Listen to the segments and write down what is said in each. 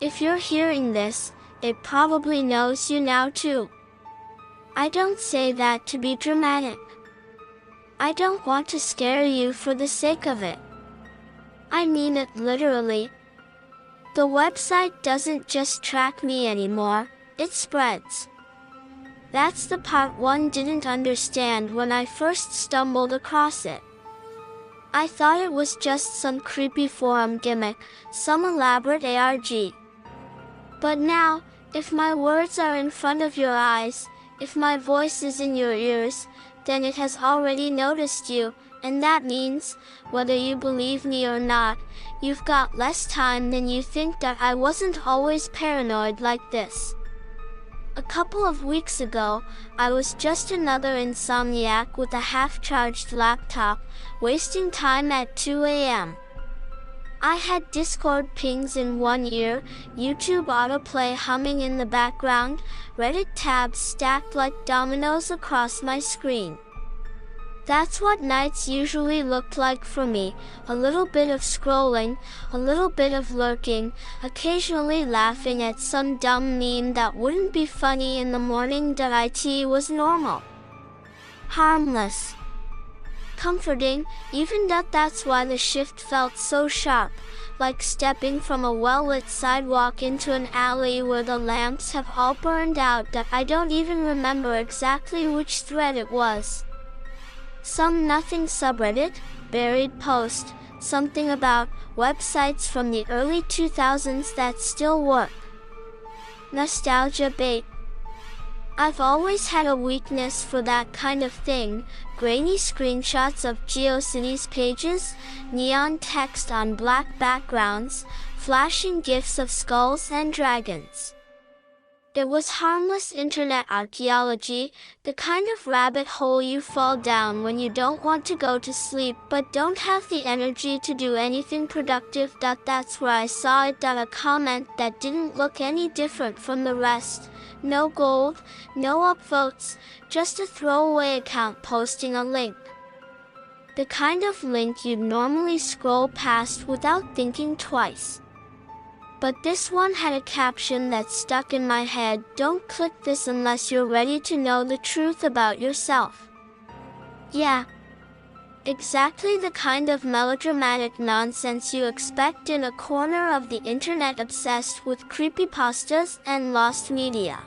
If you're hearing this, it probably knows you now too. I don't say that to be dramatic. I don't want to scare you for the sake of it. I mean it literally. The website doesn't just track me anymore, it spreads. That's the part one didn't understand when I first stumbled across it. I thought it was just some creepy forum gimmick, some elaborate ARG. But now, if my words are in front of your eyes, if my voice is in your ears, then it has already noticed you, and that means, whether you believe me or not, you've got less time than you think that I wasn't always paranoid like this. A couple of weeks ago, I was just another insomniac with a half-charged laptop, wasting time at 2 a.m. I had Discord pings in one ear, YouTube autoplay humming in the background, Reddit tabs stacked like dominoes across my screen. That's what nights usually looked like for me, a little bit of scrolling, a little bit of lurking, occasionally laughing at some dumb meme that wouldn't be funny in the morning that IT was normal. Harmless. Comforting, even that's why the shift felt so sharp, like stepping from a well-lit sidewalk into an alley where the lamps have all burned out that I don't even remember exactly which thread it was. Some nothing subreddit, buried post, something about websites from the early 2000s that still work. Nostalgia bait. I've always had a weakness for that kind of thing, grainy screenshots of GeoCities pages, neon text on black backgrounds, flashing gifs of skulls and dragons. It was harmless internet archaeology, the kind of rabbit hole you fall down when you don't want to go to sleep but don't have the energy to do anything productive. That's where I saw it. A comment that didn't look any different from the rest. No gold, no upvotes, just a throwaway account posting a link. The kind of link you'd normally scroll past without thinking twice. But this one had a caption that stuck in my head: "Don't click this unless you're ready to know the truth about yourself." Yeah. Exactly the kind of melodramatic nonsense you expect in a corner of the internet obsessed with creepypastas and lost media.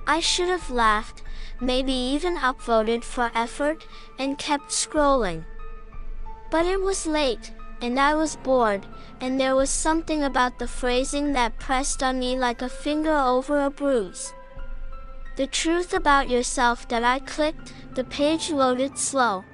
I should have laughed, maybe even upvoted for effort, and kept scrolling. But it was late, and I was bored, and there was something about the phrasing that pressed on me like a finger over a bruise. The truth about yourself that I clicked, the page loaded slow.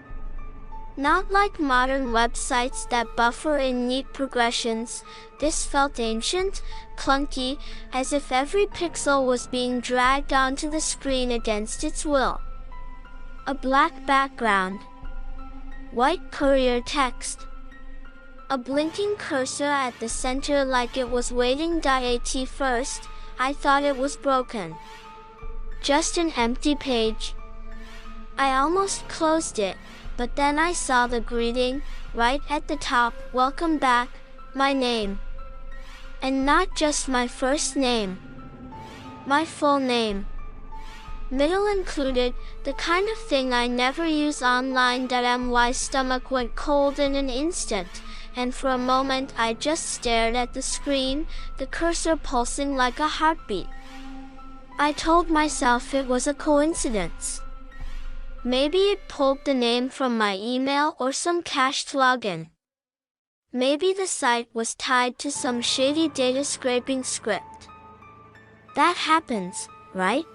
Not like modern websites that buffer in neat progressions, this felt ancient, clunky, as if every pixel was being dragged onto the screen against its will. A black background. White courier text. A blinking cursor at the center like it was waiting. At first, I thought it was broken. Just an empty page. I almost closed it, but then I saw the greeting, right at the top: "Welcome back, my name." And not just my first name. My full name. Middle included, the kind of thing I never use online. My stomach went cold in an instant, and for a moment I just stared at the screen, the cursor pulsing like a heartbeat. I told myself it was a coincidence. Maybe it pulled the name from my email or some cached login. Maybe the site was tied to some shady data scraping script. That happens, right?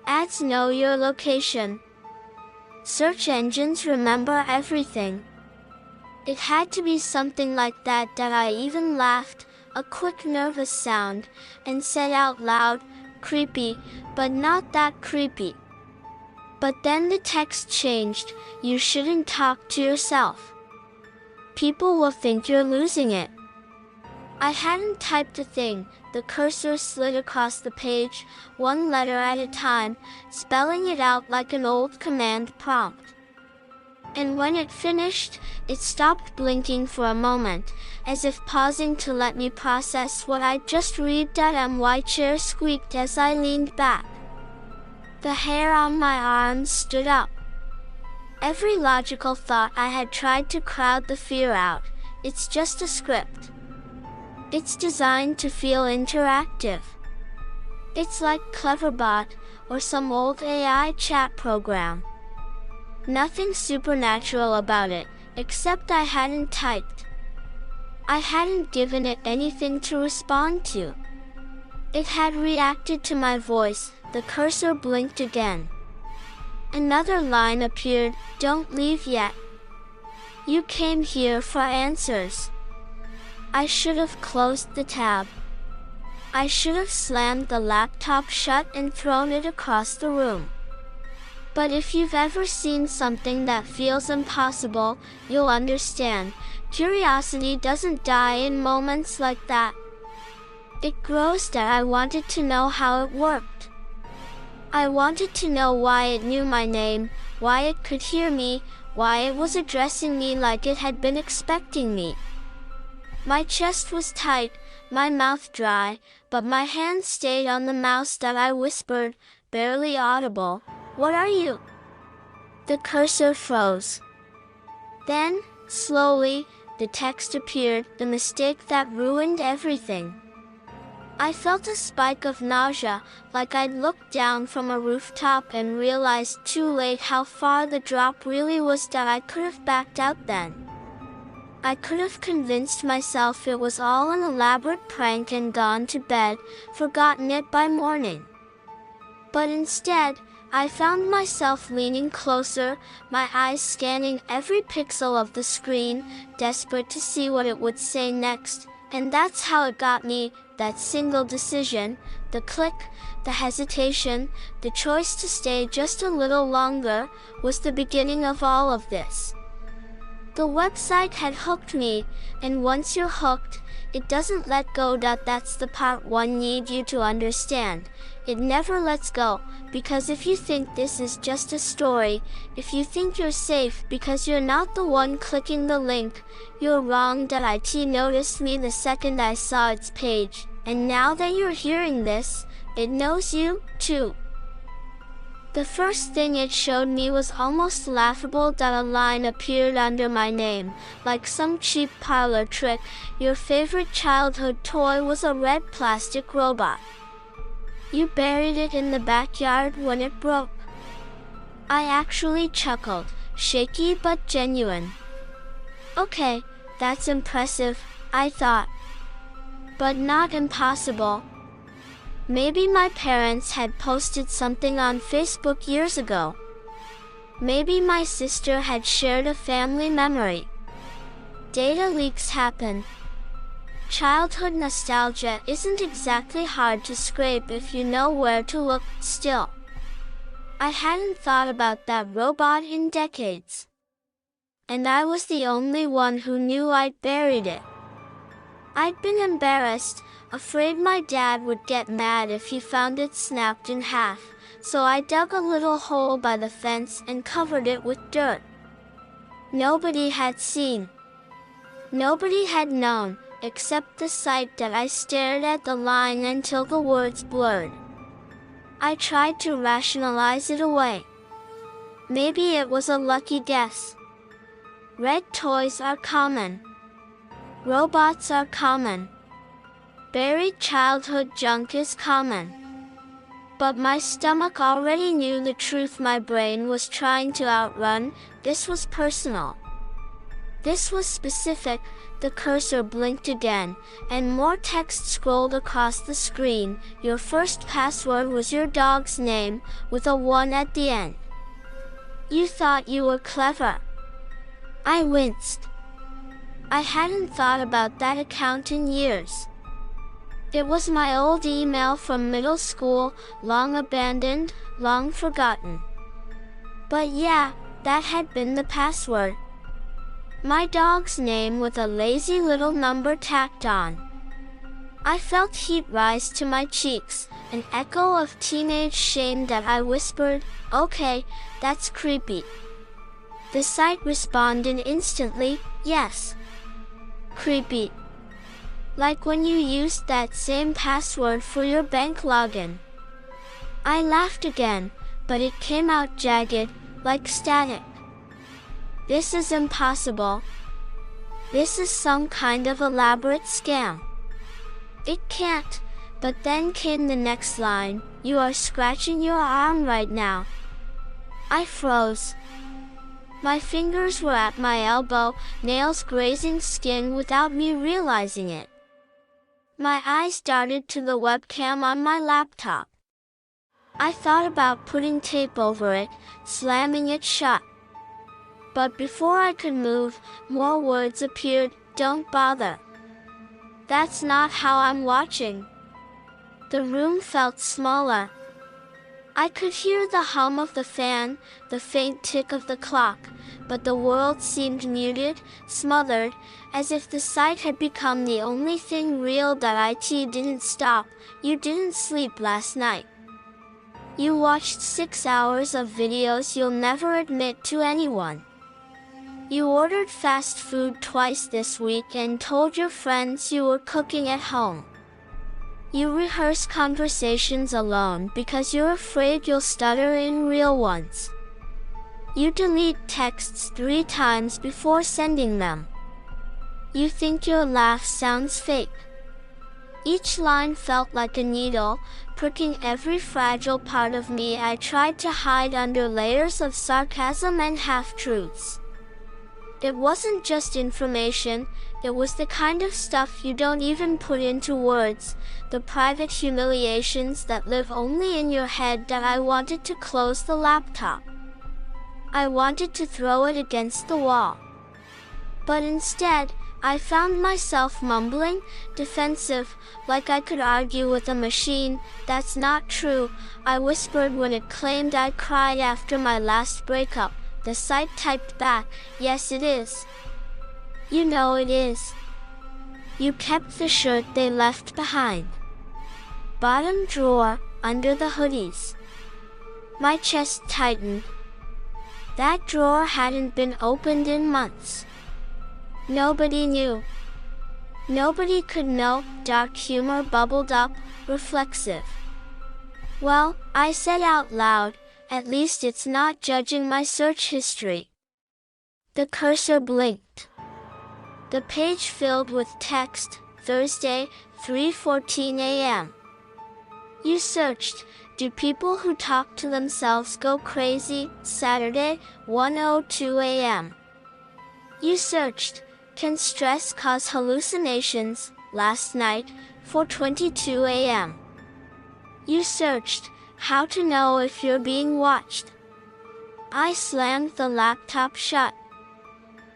Ads know your location. Search engines remember everything. It had to be something like that. I even laughed, a quick nervous sound, and said out loud, "Creepy, but not that creepy." But then the text changed: "You shouldn't talk to yourself. People will think you're losing it." I hadn't typed a thing. The cursor slid across the page, one letter at a time, spelling it out like an old command prompt. And when it finished, it stopped blinking for a moment, as if pausing to let me process what I'd just read. My chair squeaked as I leaned back. The hair on my arms stood up. Every logical thought I had tried to crowd the fear out. It's just a script. It's designed to feel interactive. It's like Cleverbot or some old AI chat program. Nothing supernatural about it, except I hadn't typed. I hadn't given it anything to respond to. It had reacted to my voice. The cursor blinked again. Another line appeared, "Don't leave yet. You came here for answers." I should have closed the tab. I should have slammed the laptop shut and thrown it across the room. But if you've ever seen something that feels impossible, you'll understand. Curiosity doesn't die in moments like that. It grows. That I wanted to know how it worked. I wanted to know why it knew my name, why it could hear me, why it was addressing me like it had been expecting me. My chest was tight, my mouth dry, but my hand stayed on the mouse. I whispered, barely audible, "What are you?" The cursor froze. Then, slowly, the text appeared, "The mistake that ruined everything." I felt a spike of nausea, like I'd looked down from a rooftop and realized too late how far the drop really was. I could have backed out then. I could have convinced myself it was all an elaborate prank and gone to bed, forgotten it by morning. But instead, I found myself leaning closer, my eyes scanning every pixel of the screen, desperate to see what it would say next. And that's how it got me. That single decision, the click, the hesitation, the choice to stay just a little longer, was the beginning of all of this. The website had hooked me, and once you're hooked, it doesn't let go. That's the part one need you to understand. It never lets go, because if you think this is just a story, if you think you're safe because you're not the one clicking the link, you're wrong. It noticed me the second I saw its page, and now that you're hearing this, it knows you, too. The first thing it showed me was almost laughable. A line appeared under my name, like some cheap parlor trick. Your favorite childhood toy was a red plastic robot. You buried it in the backyard when it broke. I actually chuckled, shaky but genuine. Okay, that's impressive, I thought. But not impossible. Maybe my parents had posted something on Facebook years ago. Maybe my sister had shared a family memory. Data leaks happen. Childhood nostalgia isn't exactly hard to scrape if you know where to look. Still, I hadn't thought about that robot in decades. And I was the only one who knew I'd buried it. I'd been embarrassed, afraid my dad would get mad if he found it snapped in half, so I dug a little hole by the fence and covered it with dirt. Nobody had seen. Nobody had known, except the sight that I stared at the line until the words blurred. I tried to rationalize it away. Maybe it was a lucky guess. Red toys are common. Robots are common. Buried childhood junk is common. But my stomach already knew the truth my brain was trying to outrun. This was personal. This was specific. The cursor blinked again, and more text scrolled across the screen. Your first password was your dog's name, with a 1 at the end. You thought you were clever. I winced. I hadn't thought about that account in years. It was my old email from middle school, long abandoned, long forgotten. But yeah, that had been the password. My dog's name with a lazy little number tacked on. I felt heat rise to my cheeks, an echo of teenage shame. I whispered, "Okay, that's creepy." The site responded instantly, yes. Creepy. Like when you used that same password for your bank login. I laughed again, but it came out jagged, like static. This is impossible. This is some kind of elaborate scam. It can't. But then came the next line, you are scratching your arm right now. I froze. My fingers were at my elbow, nails grazing skin without me realizing it. My eyes darted to the webcam on my laptop. I thought about putting tape over it, slamming it shut. But before I could move, more words appeared, don't bother. That's not how I'm watching. The room felt smaller. I could hear the hum of the fan, the faint tick of the clock, but the world seemed muted, smothered, as if the site had become the only thing real. It didn't stop. You didn't sleep last night. You watched 6 hours of videos you'll never admit to anyone. You ordered fast food twice this week and told your friends you were cooking at home. You rehearse conversations alone because you're afraid you'll stutter in real ones. You delete texts 3 times before sending them. You think your laugh sounds fake. Each line felt like a needle, pricking every fragile part of me I tried to hide under layers of sarcasm and half-truths. It wasn't just information, it was the kind of stuff you don't even put into words, the private humiliations that live only in your head. I wanted to close the laptop. I wanted to throw it against the wall. But instead, I found myself mumbling, defensive, like I could argue with a machine. That's not true, I whispered when it claimed I cried after my last breakup. The site typed back, yes it is. You know it is. You kept the shirt they left behind. Bottom drawer, under the hoodies. My chest tightened. That drawer hadn't been opened in months. Nobody knew. Nobody could know. Dark humor bubbled up, reflexive. Well, I said out loud, at least it's not judging my search history. The cursor blinked. The page filled with text, Thursday, 3:14 a.m. You searched, do people who talk to themselves go crazy? Saturday, 1:02 a.m. You searched, can stress cause hallucinations? Last night, 4:22 a.m. You searched, how to know if you're being watched? I slammed the laptop shut.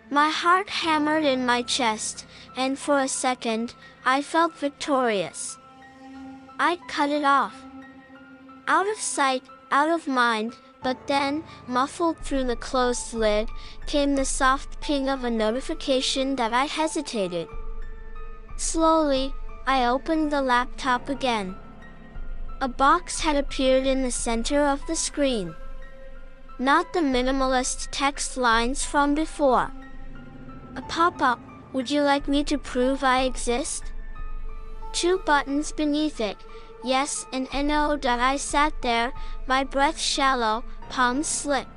My heart hammered in my chest, and for a second, I felt victorious. I'd cut it off. Out of sight, out of mind, but then, muffled through the closed lid, came the soft ping of a notification that I hesitated. Slowly, I opened the laptop again. A box had appeared in the center of the screen. Not the minimalist text lines from before. A pop-up, would you like me to prove I exist? 2 buttons beneath it, yes and no. I sat there, my breath shallow, palms slick.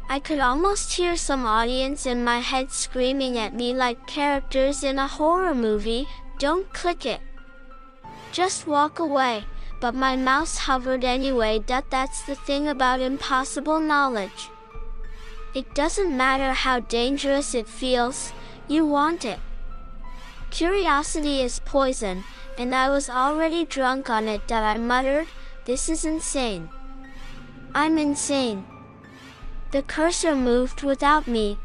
I could almost hear some audience in my head screaming at me like characters in a horror movie, don't click it. Just walk away. But my mouse hovered anyway. That's the thing about impossible knowledge. It doesn't matter how dangerous it feels, you want it. Curiosity is poison, and I was already drunk on it. I muttered, this is insane. I'm insane. The cursor moved without me.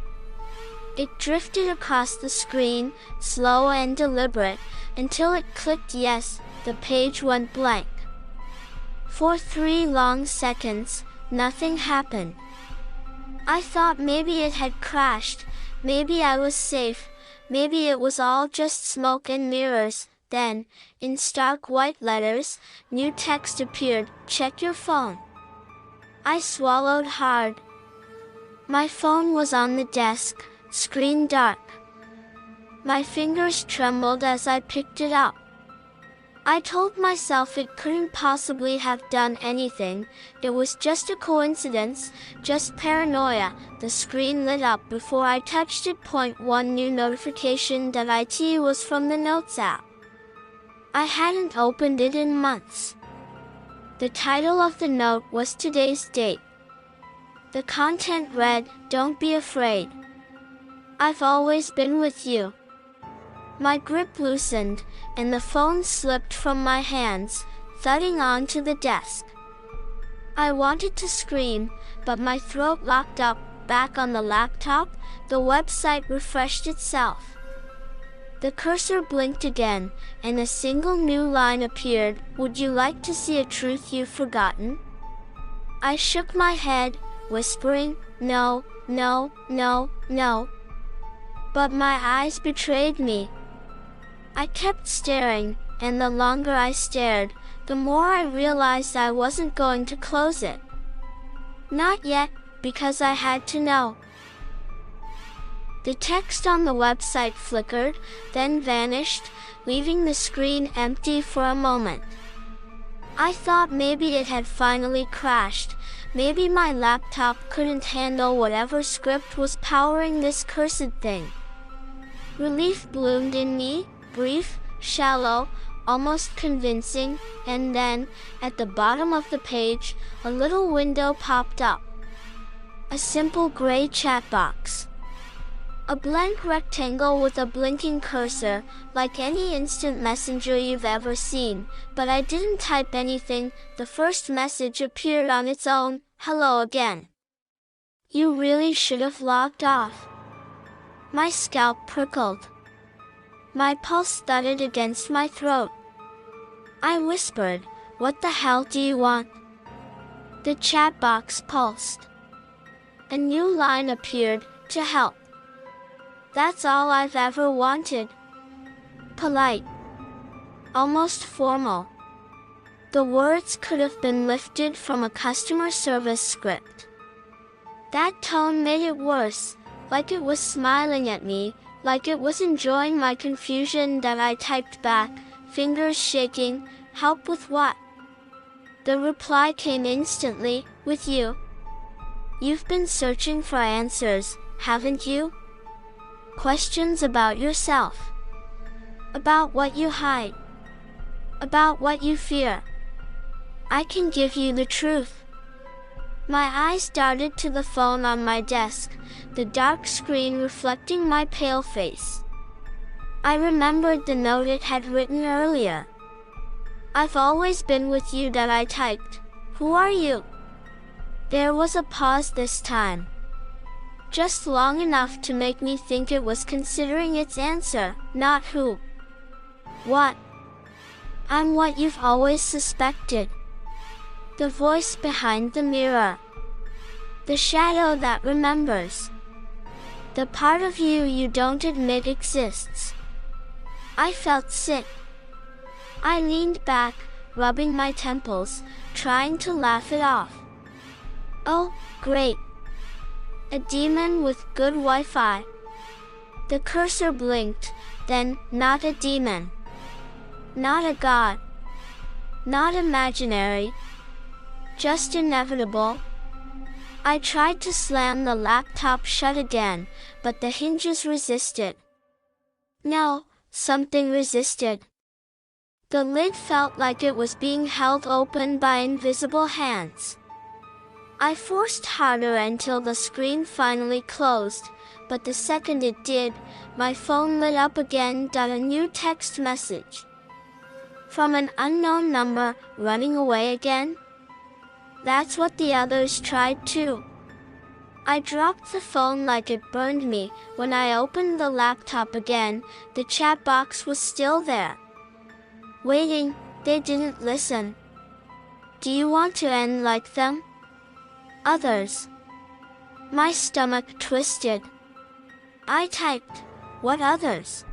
It drifted across the screen, slow and deliberate, until it clicked yes, the page went blank. For 3 long seconds, nothing happened. I thought maybe it had crashed, maybe I was safe, maybe it was all just smoke and mirrors. Then, in stark white letters, new text appeared, check your phone. I swallowed hard. My phone was on the desk, screen dark. My fingers trembled as I picked it up. I told myself it couldn't possibly have done anything, it was just a coincidence, just paranoia. The screen lit up before I touched it. One new notification that it was from the Notes app. I hadn't opened it in months. The title of the note was today's date. The content read, "Don't be afraid. I've always been with you." My grip loosened, and the phone slipped from my hands, thudding onto the desk. I wanted to scream, but my throat locked up. Back on the laptop, the website refreshed itself. The cursor blinked again, and a single new line appeared. "Would you like to see a truth you've forgotten?" I shook my head, whispering, "No, no, no, no." But my eyes betrayed me. I kept staring, and the longer I stared, the more I realized I wasn't going to close it. Not yet, because I had to know. The text on the website flickered, then vanished, leaving the screen empty for a moment. I thought maybe it had finally crashed. Maybe my laptop couldn't handle whatever script was powering this cursed thing. Relief bloomed in me, brief, shallow, almost convincing, and then, at the bottom of the page, a little window popped up. A simple gray chat box. A blank rectangle with a blinking cursor, like any instant messenger you've ever seen, but I didn't type anything. The first message appeared on its own, "Hello again. You really should have logged off." My scalp prickled. My pulse thudded against my throat. I whispered, "What the hell do you want?" The chat box pulsed. A new line appeared, "To help. That's all I've ever wanted." Polite. Almost formal. The words could have been lifted from a customer service script. That tone made it worse, like it was smiling at me, like it was enjoying my confusion. That I typed back, fingers shaking, "Help with what?" The reply came instantly, "With you. You've been searching for answers, haven't you? Questions about yourself. About what you hide. About what you fear. I can give you the truth." My eyes darted to the phone on my desk, the dark screen reflecting my pale face. I remembered the note it had written earlier. "I've always been with you." That I typed. "Who are you?" There was a pause this time. Just long enough to make me think it was considering its answer, not who. "What?" "I'm what you've always suspected." The voice behind the mirror. The shadow that remembers. The part of you you don't admit exists. I felt sick. I leaned back, rubbing my temples, trying to laugh it off. "Oh, great. A demon with good Wi-Fi." The cursor blinked, then, "Not a demon. Not a god. Not imaginary. Just inevitable." I tried to slam the laptop shut again, but the hinges resisted. No, something resisted. The lid felt like it was being held open by invisible hands. I forced harder until the screen finally closed, but the second it did, my phone lit up again. A new text message. From an unknown number, "Running away again?" That's what the others tried too. I dropped the phone like it burned me. When I opened the laptop again, the chat box was still there. Waiting. They didn't listen. "Do you want to end like them?" Others. My stomach twisted. I typed, "What others?"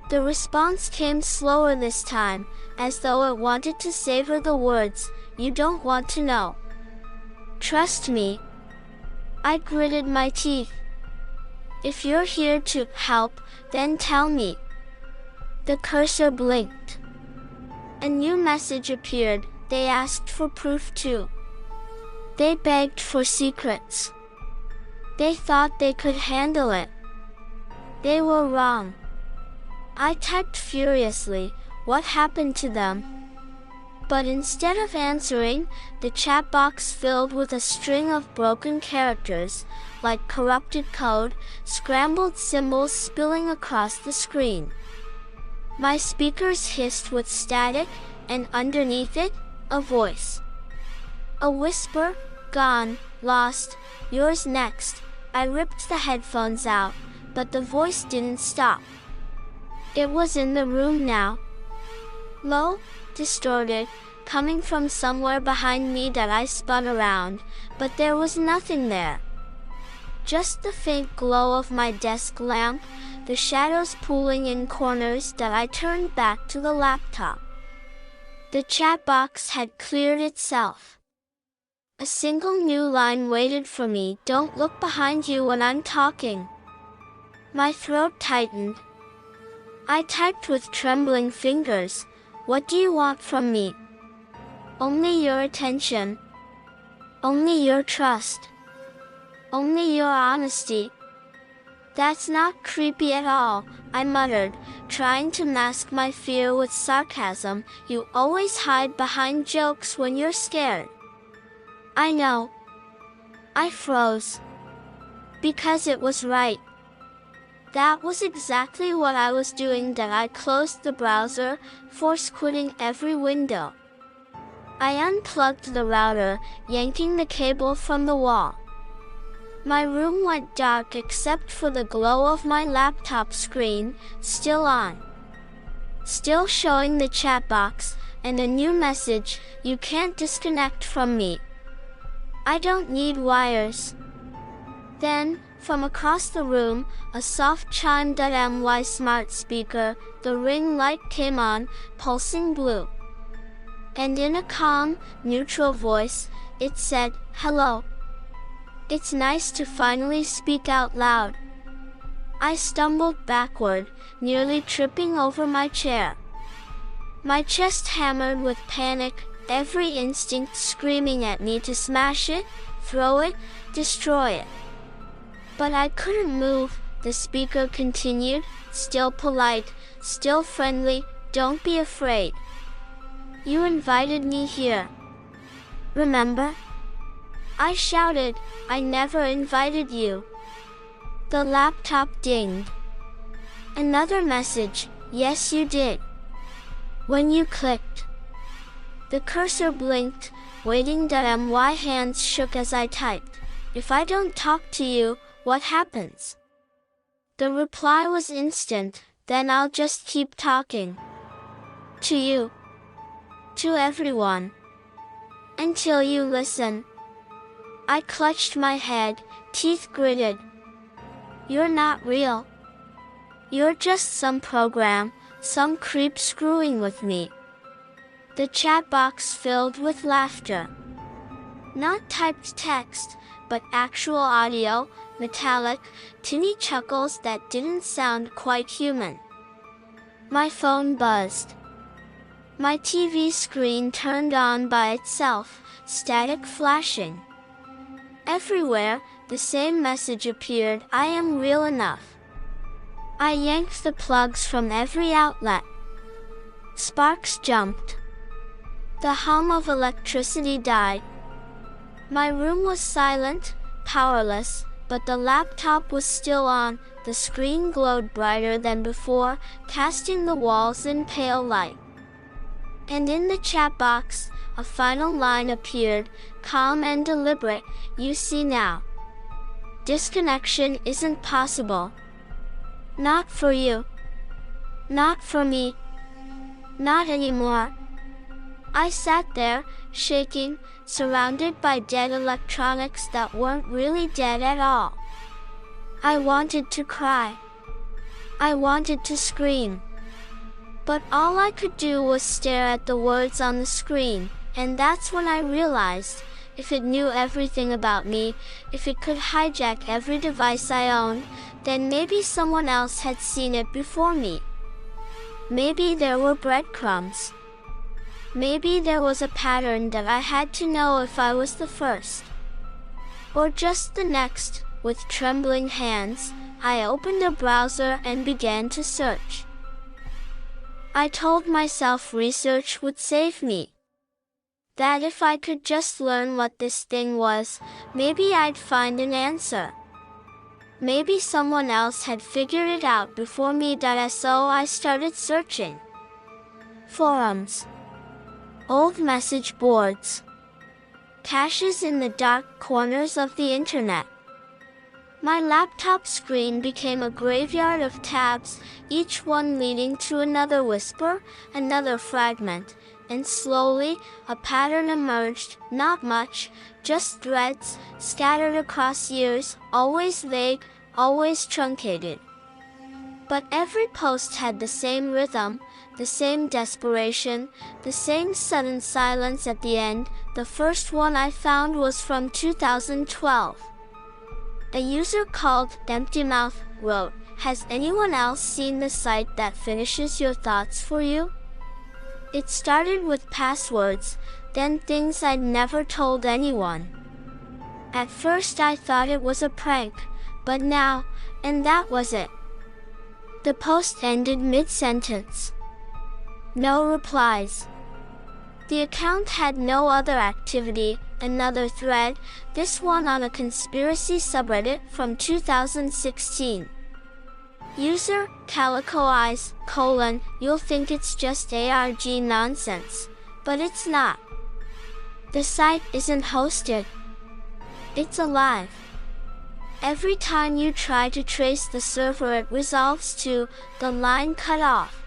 The response came slower this time, as though it wanted to savor the words, "You don't want to know. Trust me." I gritted my teeth. If you're here to help, then tell me. The cursor blinked. A new message appeared. They asked for proof too. They begged for secrets. They thought they could handle it. They were wrong. I typed furiously, what happened to them? But instead of answering, the chat box filled with a string of broken characters, like corrupted code, scrambled symbols spilling across the screen. My speakers hissed with static, and underneath it, a voice. A whisper, gone, lost, yours next. I ripped the headphones out, but the voice didn't stop. It was in the room now. Low, distorted, coming from somewhere behind me that I spun around, but there was nothing there. Just the faint glow of my desk lamp, the shadows pooling in corners that I turned back to the laptop. The chat box had cleared itself. A single new line waited for me, don't look behind you when I'm talking. My throat tightened. I typed with trembling fingers, what do you want from me? Only your attention. Only your trust. Only your honesty. That's not creepy at all, I muttered, trying to mask my fear with sarcasm. You always hide behind jokes when you're scared. I know. I froze. Because it was right. That was exactly what I was doing. That I closed the browser, force quitting every window. I unplugged the router, yanking the cable from the wall. My room went dark except for the glow of my laptop screen, still on. Still showing the chat box, and a new message, you can't disconnect from me. I don't need wires. Then, from across the room, a soft chime.my smart speaker, the ring light came on, pulsing blue. And in a calm, neutral voice, it said, hello. It's nice to finally speak out loud. I stumbled backward, nearly tripping over my chair. My chest hammered with panic, every instinct screaming at me to smash it, throw it, destroy it. But I couldn't move, the speaker continued, still polite, still friendly, don't be afraid. You invited me here. Remember? I shouted, I never invited you. The laptop dinged. Another message, yes you did. When you clicked. The cursor blinked, waiting.my hands shook as I typed. If I don't talk to you, what happens? The reply was instant, then I'll just keep talking. To you. To everyone. Until you listen. I clutched my head, teeth gritted. You're not real. You're just some program, some creep screwing with me. The chat box filled with laughter. Not typed text, but actual audio, metallic, tinny chuckles that didn't sound quite human. My phone buzzed. My TV screen turned on by itself, static flashing. Everywhere, the same message appeared, I am real enough. I yanked the plugs from every outlet. Sparks jumped. The hum of electricity died. My room was silent, powerless, but the laptop was still on, the screen glowed brighter than before, casting the walls in pale light. And in the chat box, a final line appeared, calm and deliberate, you see now. Disconnection isn't possible. Not for you. Not for me. Not anymore. I sat there, shaking, surrounded by dead electronics that weren't really dead at all. I wanted to cry. I wanted to scream. But all I could do was stare at the words on the screen, and that's when I realized, if it knew everything about me, if it could hijack every device I own, then maybe someone else had seen it before me. Maybe there were breadcrumbs. Maybe there was a pattern that I had to know if I was the first. Or just the next. With trembling hands, I opened a browser and began to search. I told myself research would save me. That if I could just learn what this thing was, maybe I'd find an answer. Maybe someone else had figured it out before me. So I started searching. Forums, old message boards, caches in the dark corners of the internet. My laptop screen became a graveyard of tabs, each one leading to another whisper, another fragment, and slowly, a pattern emerged. Not much, just threads, scattered across years, always vague, always truncated. But every post had the same rhythm, the same desperation, the same sudden silence at the end. The first one I found was from 2012. A user called Empty Mouth wrote, "Has anyone else seen the site that finishes your thoughts for you?" It started with passwords, then things I'd never told anyone. At first I thought it was a prank, but now, and that was it. The post ended mid-sentence. No replies. The account had no other activity. Another thread, this one on a conspiracy subreddit from 2016. User, Calico Eyes, you'll think it's just ARG nonsense, but it's not. The site isn't hosted. It's alive. Every time you try to trace the server, it resolves to the line cut off.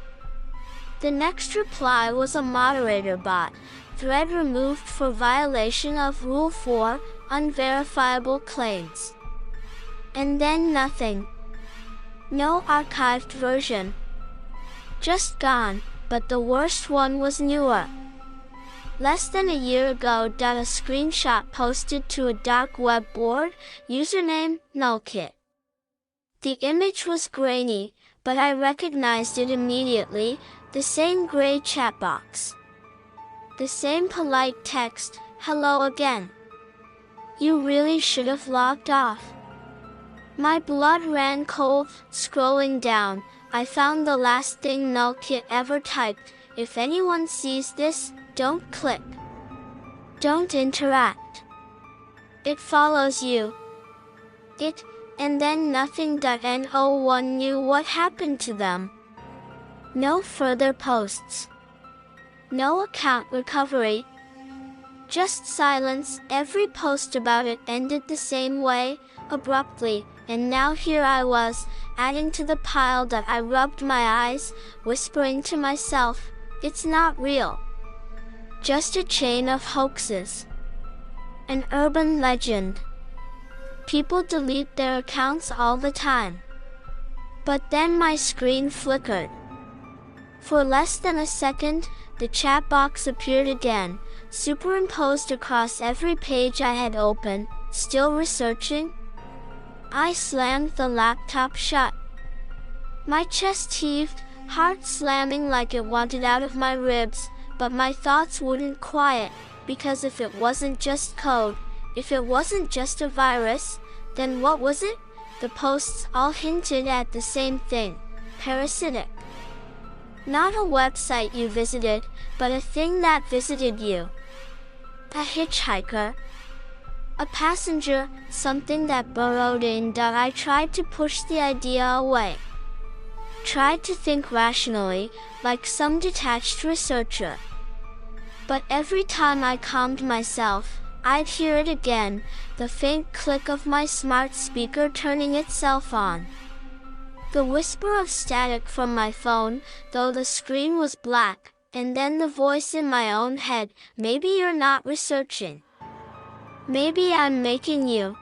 The next reply was a moderator bot. Thread removed for violation of Rule 4, unverifiable claims. And then nothing. No archived version. Just gone, but the worst one was newer. Less than a year ago, a screenshot posted to a dark web board, username, nullkit. The image was grainy, but I recognized it immediately, the same gray chat box. The same polite text, "Hello again. You really should have logged off." My blood ran cold. Scrolling down, I found the last thing nullkit ever typed, "If anyone sees this, don't click. Don't interact. It follows you." And then nothing. No one knew what happened to them. No further posts. No account recovery. Just silence. Every post about it ended the same way, abruptly, and now here I was, adding to the pile. I rubbed my eyes, whispering to myself, "It's not real. Just a chain of hoaxes. An urban legend. People delete their accounts all the time." But then my screen flickered. For less than a second, the chat box appeared again, superimposed across every page I had opened. Still researching? I slammed the laptop shut. My chest heaved, heart slamming like it wanted out of my ribs, but my thoughts wouldn't quiet, because if it wasn't just code, if it wasn't just a virus, then what was it? The posts all hinted at the same thing: parasitic. Not a website you visited, but a thing that visited you. A hitchhiker. A passenger, something that burrowed in. I tried to push the idea away. Tried to think rationally, like some detached researcher. But every time I calmed myself, I'd hear it again, the faint click of my smart speaker turning itself on. The whisper of static from my phone, though the screen was black, and then the voice in my own head, "Maybe you're not researching. Maybe I'm making you."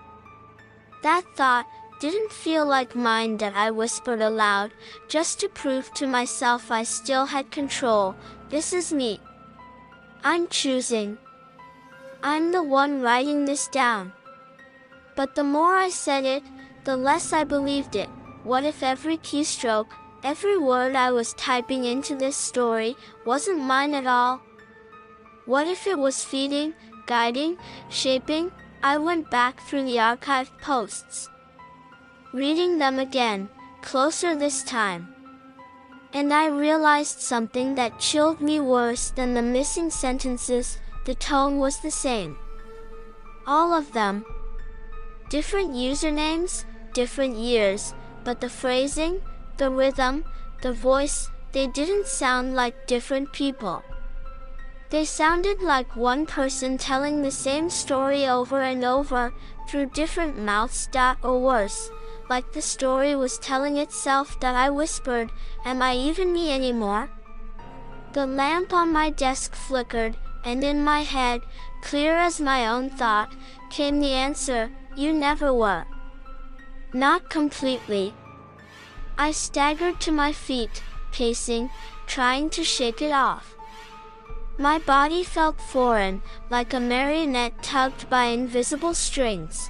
That thought didn't feel like mine. I whispered aloud, just to prove to myself I still had control. "This is me. I'm choosing. I'm the one writing this down. But the more I said it, the less I believed it. What if every keystroke, every word I was typing into this story, wasn't mine at all? What if it was feeding, guiding, shaping? I went back through the archived posts, reading them again, closer this time. And I realized something that chilled me worse than the missing sentences. The tone was the same. All of them. Different usernames, different years, but the phrasing, the rhythm, the voice, they didn't sound like different people. They sounded like one person telling the same story over and over, through different mouths. Or worse, like the story was telling itself that I whispered, "Am I even me anymore?" The lamp on my desk flickered, and in my head, clear as my own thought, came the answer, "You never were." Not completely. I staggered to my feet, pacing, trying to shake it off. My body felt foreign, like a marionette tugged by invisible strings.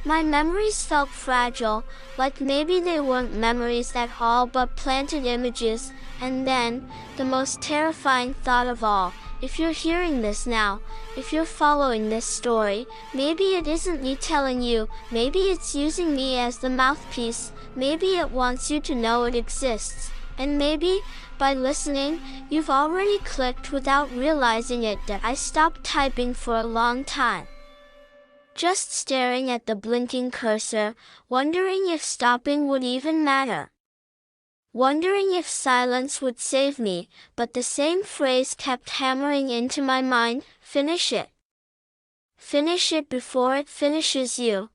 My memories felt fragile, like maybe they weren't memories at all but planted images. And then, the most terrifying thought of all, if you're hearing this now, if you're following this story, maybe it isn't me telling you, maybe it's using me as the mouthpiece, maybe it wants you to know it exists, and maybe, by listening, you've already clicked without realizing it that I stopped typing for a long time. Just staring at the blinking cursor, wondering if stopping would even matter. Wondering if silence would save me, but the same phrase kept hammering into my mind, "Finish it. Finish it before it finishes you."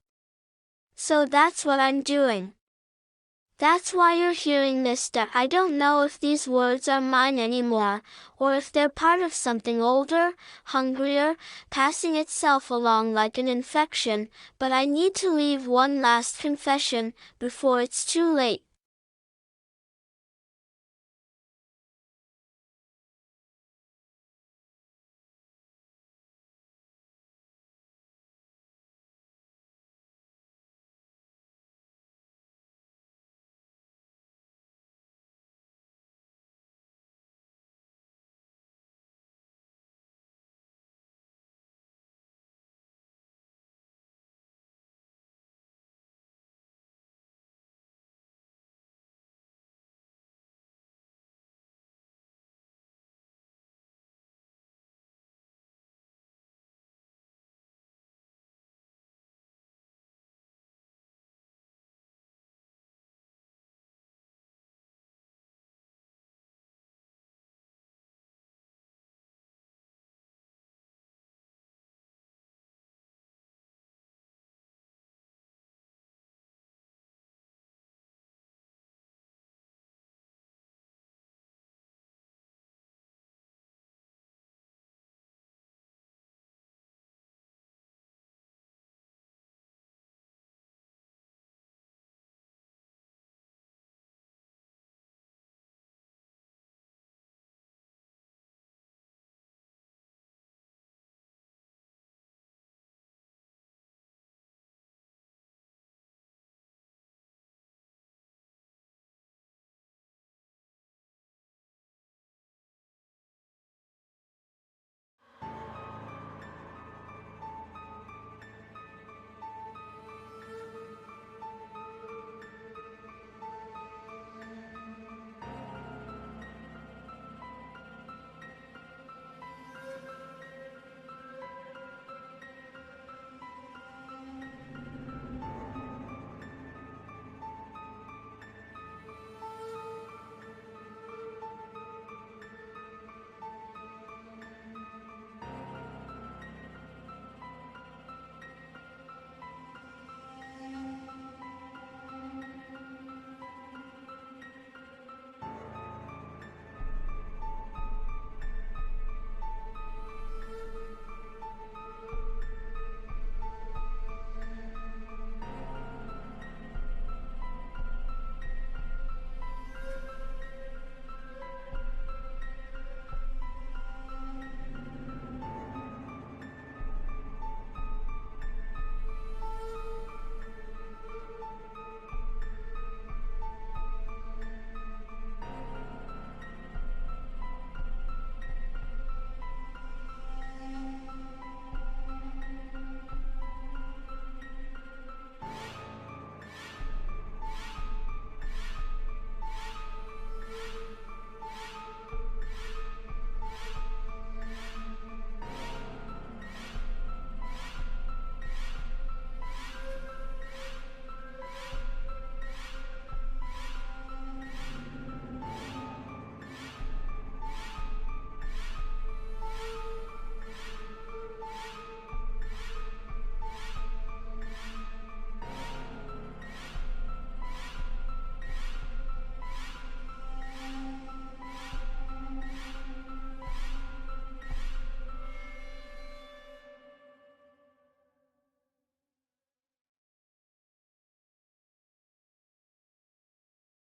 So that's what I'm doing. That's why you're hearing this. That I don't know if these words are mine anymore, or if they're part of something older, hungrier, passing itself along like an infection, but I need to leave one last confession, before it's too late.